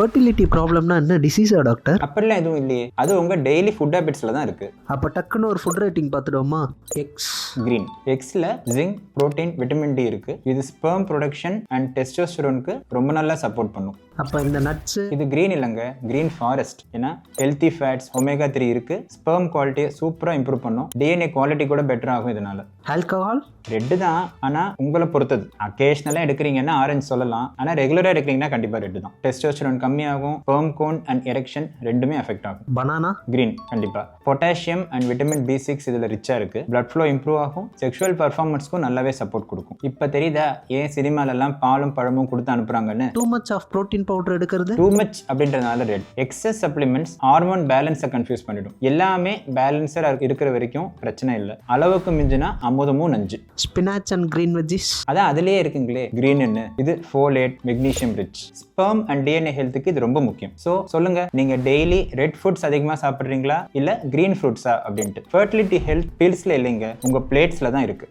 Fertility ப்ராப்ளம்னா என்ன டிசீஸா doctor? அப்படிலாம் எதுவும் இல்லையே, அது உங்க டெய்லி ஃபுட் ஹேபிட்ஸ்ல தான் இருக்கு. அப்போ டக்குன்னு ஒரு ஃபுட் ரேட்டிங் பார்த்துடுவோமா? Eggs green. எக்ஸ்ல ஜிங்க், புரோட்டீன், விட்டமின் டி இருக்கு. இது ஸ்பெர்ம் ப்ரொடக்ஷன் அண்ட் டெஸ்டோஸ்டெரோனுக்கு ரொம்ப நல்லா சப்போர்ட் பண்ணும். அப்போ இந்த நட்ஸு இது கிரீன் இல்லைங்க, கிரீன் ஃபாரஸ்ட். ஏன்னா ஹெல்த்தி ஃபேட்ஸ், ஒமேகா 3 இருக்கு. ஸ்பெர்ம் குவாலிட்டியை சூப்பராக இம்ப்ரூவ் பண்ணும். டிஎன்ஏ குவாலிட்டி கூட பெட்டர் ஆகும் இதனால. ஆல்கஹால் ரெட்டு தான், ஆனால் உங்களை பொறுத்தது. அக்கேஷனலாக எடுக்கிறீங்கன்னா ஆரஞ்சு சொல்லலாம், ஆனால் ரெகுலராக எடுக்கிறீங்கன்னா கண்டிப்பாக ரெட்டு தான். டெஸ்டோஸ்டெரோன் கம்மியாகும், ஸ்பெர்ம் கவுண்ட் அண்ட் எரெக்ஷன் ரெண்டுமே அஃபெக்ட் ஆகும். பனானா கிரீன் கண்டிப்பாக. பொட்டாசியம் அண்ட் விட்டமின் B6 இதில் ரிச்சாக இருக்குது. பிளட் ஃப்ளோ இம்ப்ரூவ் ஆகும். செக்ஷுவல் பர்ஃபார்மன்ஸ்க்கும் நல்லாவே சப்போர்ட் கொடுக்கும். இப்போ தெரியுதா ஏன் சினிமாலெல்லாம் பாலும் பழமும் கொடுத்து அனுப்புகிறாங்கன்னு? Too much of protein powder எடுக்கிறது. டூ மச் அப்படின்றதுனால ரெட். எக்ஸஸ் சப்ளிமெண்ட்ஸ் ஹார்மோன் பேலன்ஸை கன்ஃபியூஸ் பண்ணிடும். எல்லாமே பேலன்ஸாக இருக்கிற வரைக்கும் பிரச்சனை இல்லை. அளவுக்கு மிஞ்சினா அமுதமும் நஞ்சு. ஸ்பினாச் அண்ட் கிரீன் வெஜ்ஜிஸ் அதான் அதுலேயே இருக்குங்களே கிரீன். இது folate, magnesium rich. Sperm and DNA ஹெல்த்துக்கு இது ரொம்ப முக்கியம். ஸோ சொல்லுங்க, நீங்க டெய்லி ரெட் ஃபுட்ஸ் அதிகமாக சாப்பிட்றீங்களா இல்லை கிரீன் ஃப்ரூட்ஸா அப்படின்ட்டு. ஃபர்டிலிட்டி ஹெல்த் பில்ஸ்ல இல்லைங்க, உங்க பிளேட்ஸ்ல தான் இருக்கு.